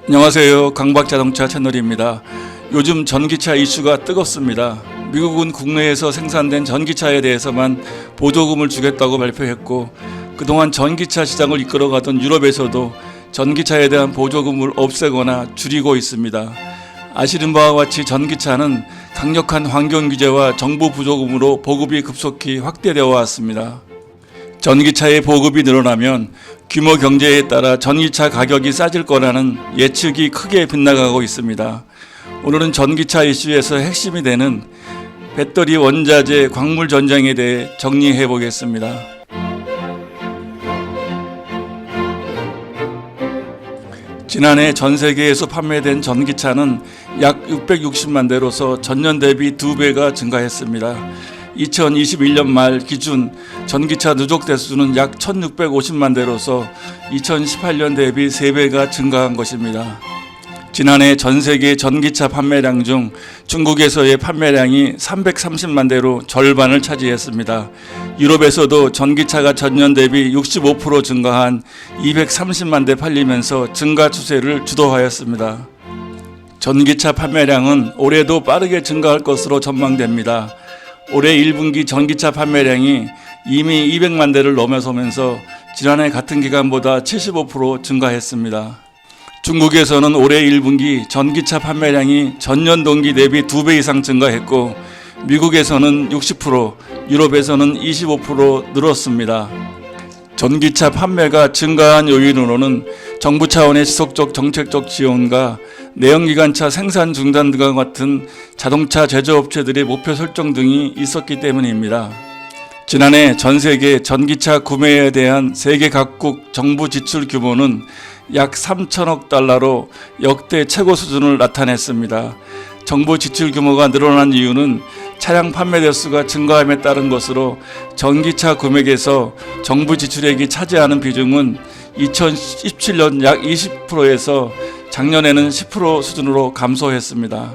안녕하세요. 강박자동차 채널입니다. 요즘 전기차 이슈가 뜨겁습니다. 미국은 국내에서 생산된 전기차에 대해서만 보조금을 주겠다고 발표했고, 그동안 전기차 시장을 이끌어가던 유럽에서도 전기차에 대한 보조금을 없애거나 줄이고 있습니다. 아시는 바와 같이 전기차는 강력한 환경 규제와 정부 보조금으로 보급이 급속히 확대되어 왔습니다. 전기차의 보급이 늘어나면 규모 경제에 따라 전기차 가격이 싸질 거라는 예측이 크게 빗나가고 있습니다. 오늘은 전기차 이슈에서 핵심이 되는 배터리 원자재 광물 전쟁에 대해 정리해 보겠습니다. 지난해 전 세계에서 판매된 전기차는 약 660만 대로서 전년 대비 2배가 증가했습니다. 2021년 말 기준 전기차 누적 대수는 약 1650만 대로서 2018년 대비 3배가 증가한 것입니다. 지난해 전 세계 전기차 판매량 중 중국에서의 판매량이 330만 대로 절반을 차지했습니다. 유럽에서도 전기차가 전년 대비 65% 증가한 230만 대 팔리면서 증가 추세를 주도하였습니다. 전기차 판매량은 올해도 빠르게 증가할 것으로 전망됩니다. 올해 1분기 전기차 판매량이 이미 200만 대를 넘어서면서 지난해 같은 기간보다 75% 증가했습니다. 중국에서는 올해 1분기 전기차 판매량이 전년 동기 대비 2배 이상 증가했고, 미국에서는 60%, 유럽에서는 25% 늘었습니다. 전기차 판매가 증가한 요인으로는 정부 차원의 지속적 정책적 지원과 내연기관차 생산 중단 등과 같은 자동차 제조업체들의 목표 설정 등이 있었기 때문입니다. 지난해 전 세계 전기차 구매에 대한 세계 각국 정부 지출 규모는 약 3천억 달러로 역대 최고 수준을 나타냈습니다. 정부 지출 규모가 늘어난 이유는 차량 판매 대수가 증가함에 따른 것으로, 전기차 구매액에서 정부 지출액이 차지하는 비중은 2017년 약 20%에서 작년에는 10% 수준으로 감소했습니다.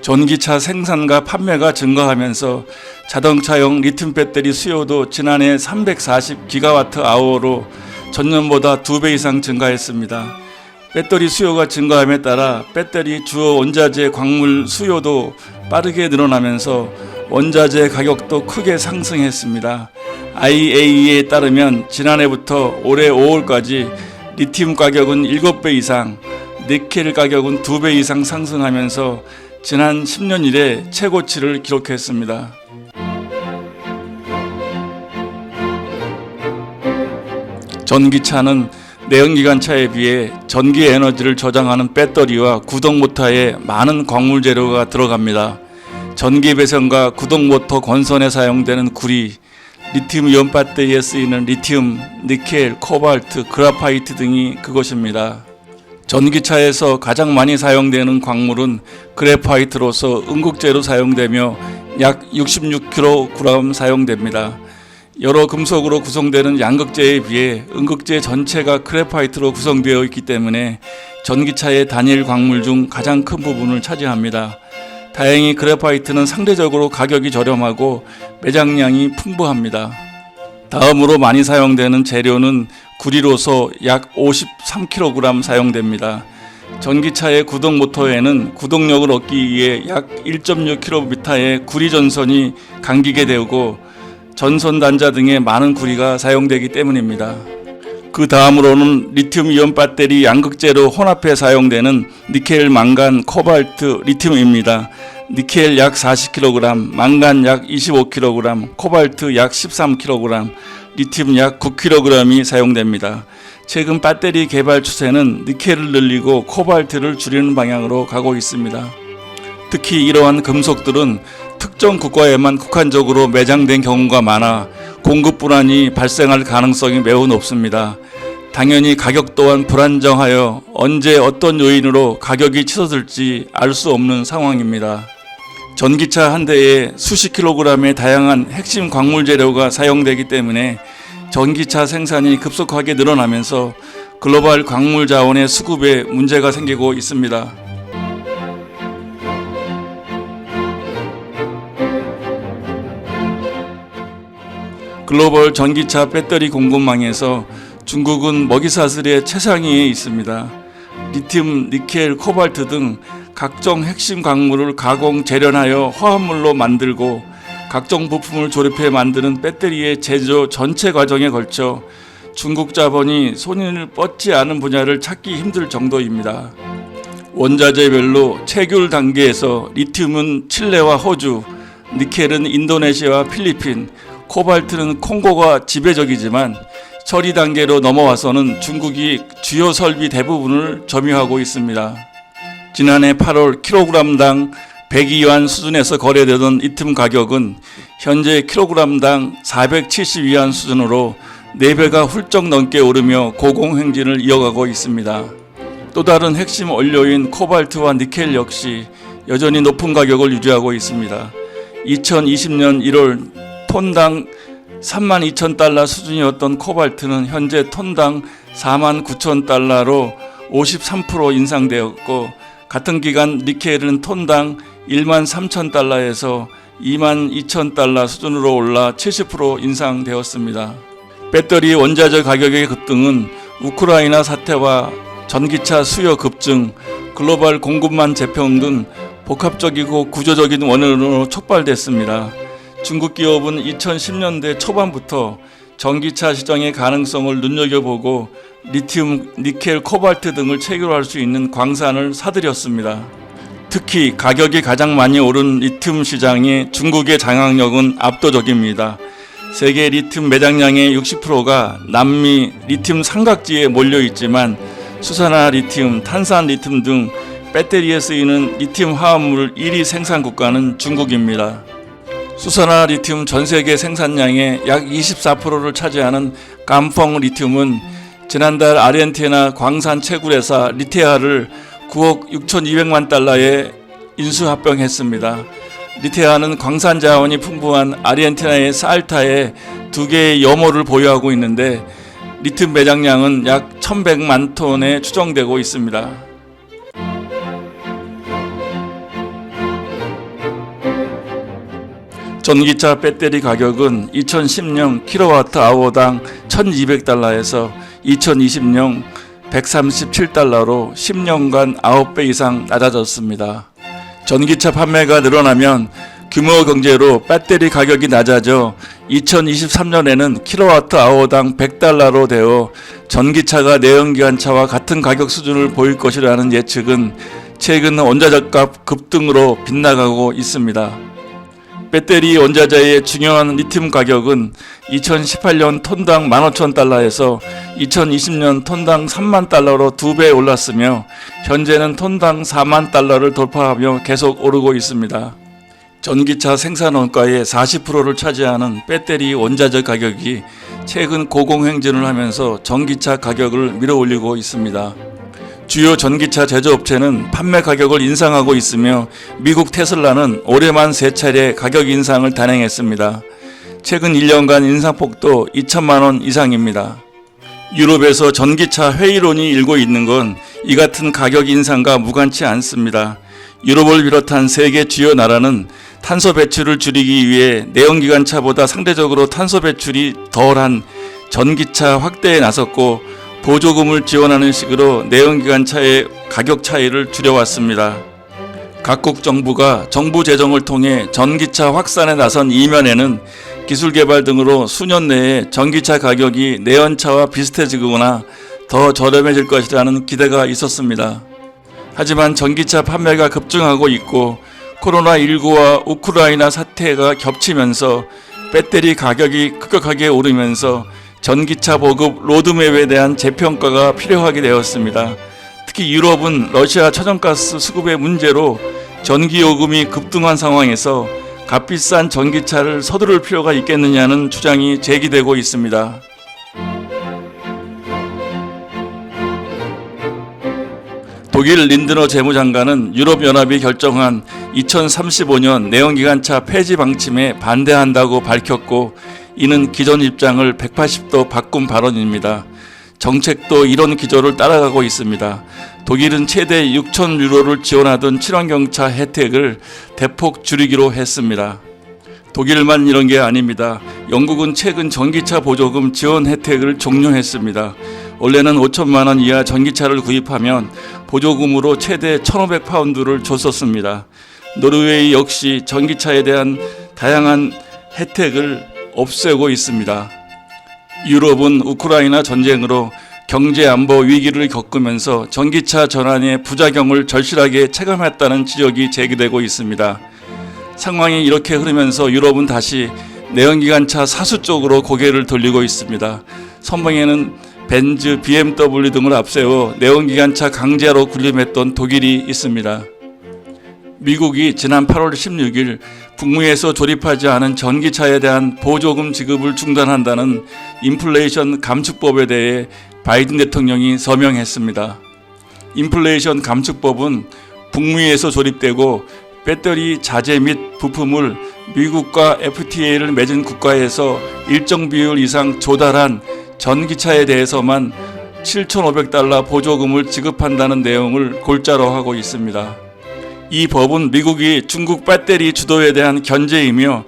전기차 생산과 판매가 증가하면서 자동차용 리튬 배터리 수요도 지난해 340기가와트/아워로 전년보다 2배 이상 증가했습니다. 배터리 수요가 증가함에 따라 배터리 주요 원자재 광물 수요도 빠르게 늘어나면서 원자재 가격도 크게 상승했습니다. IAEA에 따르면 지난해부터 올해 5월까지 리튬 가격은 7배 이상, 니켈 가격은 2배 이상 상승하면서 지난 10년 이래 최고치를 기록했습니다. 전기차는 내연기관차에 비해 전기 에너지를 저장하는 배터리와 구동모터에 많은 광물 재료가 들어갑니다. 전기 배선과 구동모터 건선에 사용되는 구리, 리튬이온 배터리에 쓰이는 리튬, 니켈, 코발트, 그라파이트 등이 그것입니다. 전기차에서 가장 많이 사용되는 광물은 그래파이트로서 음극재로 사용되며 약 66kg 사용됩니다. 여러 금속으로 구성되는 양극재에 비해 음극재 전체가 그래파이트로 구성되어 있기 때문에 전기차의 단일 광물 중 가장 큰 부분을 차지합니다. 다행히 그래파이트는 상대적으로 가격이 저렴하고 매장량이 풍부합니다. 다음으로 많이 사용되는 재료는 구리로서 약 53kg 사용됩니다. 전기차의 구동 모터에는 구동력을 얻기 위해 약 1.6km의 구리 전선이 감기게 되고, 전선 단자 등의 많은 구리가 사용되기 때문입니다. 그 다음으로는 리튬이온 배터리 양극재로 혼합해 사용되는 니켈, 망간, 코발트, 리튬입니다. 니켈 약 40kg, 망간 약 25kg, 코발트 약 13kg, 리튬 약 9kg이 사용됩니다. 최근 배터리 개발 추세는 니켈을 늘리고 코발트를 줄이는 방향으로 가고 있습니다. 특히 이러한 금속들은 특정 국가에만 국한적으로 매장된 경우가 많아 공급 불안이 발생할 가능성이 매우 높습니다. 당연히 가격 또한 불안정하여 언제 어떤 요인으로 가격이 치솟을지 알 수 없는 상황입니다. 전기차 한 대에 수십 킬로그램의 다양한 핵심 광물 재료가 사용되기 때문에 전기차 생산이 급속하게 늘어나면서 글로벌 광물 자원의 수급에 문제가 생기고 있습니다. 글로벌 전기차 배터리 공급망에서 중국은 먹이사슬의 최상위에 있습니다. 리튬, 니켈, 코발트 등 각종 핵심 광물을 가공 재련하여 화합물로 만들고 각종 부품을 조립해 만드는 배터리의 제조 전체 과정에 걸쳐 중국 자본이 손을 뻗지 않은 분야를 찾기 힘들 정도입니다. 원자재별로 채굴 단계에서 리튬은 칠레와 호주, 니켈은 인도네시아와 필리핀, 코발트는 콩고가 지배적이지만 처리 단계로 넘어와서는 중국이 주요 설비 대부분을 점유하고 있습니다. 지난해 8월 킬로그램당 102위안 수준에서 거래되던 리튬 가격은 현재 킬로그램당 470위안 수준으로 4배가 훌쩍 넘게 오르며 고공행진을 이어가고 있습니다. 또 다른 핵심 원료인 코발트와 니켈 역시 여전히 높은 가격을 유지하고 있습니다. 2020년 1월 톤당 32,000달러 수준이었던 코발트는 현재 톤당 49,000달러로 53% 인상되었고, 같은 기간 니켈은 톤당 13,000달러에서 22,000달러 수준으로 올라 70% 인상되었습니다. 배터리 원자재 가격의 급등은 우크라이나 사태와 전기차 수요 급증, 글로벌 공급망 재평 등 복합적이고 구조적인 원인으로 촉발됐습니다. 중국 기업은 2010년대 초반부터 전기차 시장의 가능성을 눈여겨보고 리튬, 니켈, 코발트 등을 채굴할 수 있는 광산을 사들였습니다. 특히 가격이 가장 많이 오른 리튬 시장의 중국의 장악력은 압도적입니다. 세계 리튬 매장량의 60%가 남미 리튬 삼각지에 몰려 있지만 수산화 리튬, 탄산 리튬 등 배터리에 쓰이는 리튬 화합물 1위 생산 국가는 중국입니다. 수산화 리튬 전세계 생산량의 약 24%를 차지하는 감펑 리튬은 지난달 아르헨티나 광산 채굴회사 리테아를 9억 6,200만 달러에 인수합병했습니다. 리테아는 광산 자원이 풍부한 아르헨티나의 살타에 2개의 염호를 보유하고 있는데 리튬 매장량은 약 1,100만 톤에 추정되고 있습니다. 전기차 배터리 가격은 2010년 킬로와트아워당 1,200달러에서 2020년 137달러로 10년간 9배 이상 낮아졌습니다. 전기차 판매가 늘어나면 규모 경제로 배터리 가격이 낮아져 2023년에는 킬로와트아워당 100달러로 되어 전기차가 내연기관차와 같은 가격 수준을 보일 것이라는 예측은 최근 원자재값 급등으로 빗나가고 있습니다. 배터리 원자재의 중요한 리튬 가격은 2018년 톤당 15,000달러에서 2020년 톤당 3만 달러로 2배 올랐으며 현재는 톤당 4만 달러를 돌파하며 계속 오르고 있습니다. 전기차 생산 원가의 40%를 차지하는 배터리 원자재 가격이 최근 고공행진을 하면서 전기차 가격을 밀어올리고 있습니다. 주요 전기차 제조업체는 판매 가격을 인상하고 있으며 미국 테슬라는 올해만 3차례 가격 인상을 단행했습니다. 최근 1년간 인상폭도 2천만 원 이상입니다. 유럽에서 전기차 회의론이 일고 있는 건 이 같은 가격 인상과 무관치 않습니다. 유럽을 비롯한 세계 주요 나라는 탄소 배출을 줄이기 위해 내연기관차보다 상대적으로 탄소 배출이 덜한 전기차 확대에 나섰고 보조금을 지원하는 식으로 내연기관차의 가격 차이를 줄여왔습니다. 각국 정부가 정부 재정을 통해 전기차 확산에 나선 이면에는 기술 개발 등으로 수년 내에 전기차 가격이 내연차와 비슷해지거나 더 저렴해질 것이라는 기대가 있었습니다. 하지만 전기차 판매가 급증하고 있고 코로나19와 우크라이나 사태가 겹치면서 배터리 가격이 급격하게 오르면서 전기차 보급 로드맵에 대한 재평가가 필요하게 되었습니다. 특히 유럽은 러시아 천연가스 수급의 문제로 전기요금이 급등한 상황에서 값비싼 전기차를 서두를 필요가 있겠느냐는 주장이 제기되고 있습니다. 독일 린드너 재무장관은 유럽연합이 결정한 2035년 내연기관차 폐지 방침에 반대한다고 밝혔고, 이는 기존 입장을 180도 바꾼 발언입니다. 정책도 이런 기조를 따라가고 있습니다. 독일은 최대 6,000유로를 지원하던 친환경차 혜택을 대폭 줄이기로 했습니다. 독일만 이런 게 아닙니다. 영국은 최근 전기차 보조금 지원 혜택을 종료했습니다. 원래는 5천만 원 이하 전기차를 구입하면 보조금으로 최대 1,500파운드를 줬었습니다. 노르웨이 역시 전기차에 대한 다양한 혜택을 없애고 있습니다. 유럽은 우크라이나 전쟁으로 경제 안보 위기를 겪으면서 전기차 전환의 부작용을 절실하게 체감했다는 지적이 제기되고 있습니다. 상황이 이렇게 흐르면서 유럽은 다시 내연기관차 사수 쪽으로 고개를 돌리고 있습니다. 선봉에는 벤츠, BMW 등을 앞세워 내연기관차 강자로 군림했던 독일이 있습니다. 미국이 지난 8월 16일 북미에서 조립하지 않은 전기차에 대한 보조금 지급을 중단한다는 인플레이션 감축법에 대해 바이든 대통령이 서명했습니다. 인플레이션 감축법은 북미에서 조립되고 배터리 자재 및 부품을 미국과 FTA를 맺은 국가에서 일정 비율 이상 조달한 전기차에 대해서만 $7,500 보조금을 지급한다는 내용을 골자로 하고 있습니다. 이 법은 미국이 중국 배터리 주도에 대한 견제이며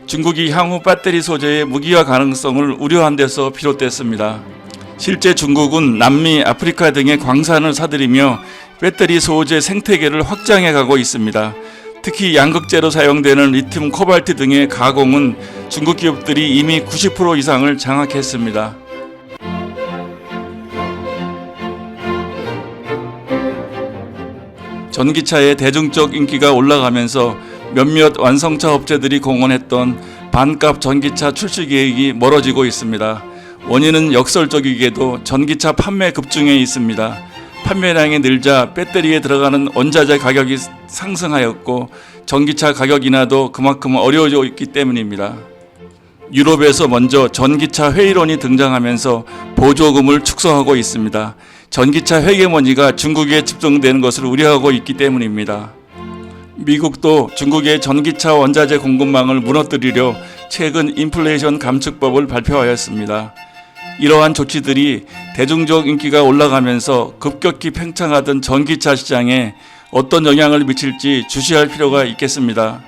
중국이 향후 배터리 소재의 무기화 가능성을 우려한 데서 비롯됐습니다. 실제 중국은 남미, 아프리카 등의 광산을 사들이며 배터리 소재 생태계를 확장해 가고 있습니다. 특히 양극재로 사용되는 리튬, 코발트 등의 가공은 중국 기업들이 이미 90% 이상을 장악했습니다. 전기차의 대중적 인기가 올라가면서 몇몇 완성차 업체들이 공언했던 반값 전기차 출시 계획이 멀어지고 있습니다. 원인은 역설적이게도 전기차 판매 급증에 있습니다. 판매량이 늘자 배터리에 들어가는 원자재 가격이 상승하였고 전기차 가격 인하도 그만큼 어려워져 있기 때문입니다. 유럽에서 먼저 전기차 회의론이 등장하면서 보조금을 축소하고 있습니다. 전기차 헤게모니가 중국에 집중되는 것을 우려하고 있기 때문입니다. 미국도 중국의 전기차 원자재 공급망을 무너뜨리려 최근 인플레이션 감축법을 발표하였습니다. 이러한 조치들이 대중적 인기가 올라가면서 급격히 팽창하던 전기차 시장에 어떤 영향을 미칠지 주시할 필요가 있겠습니다.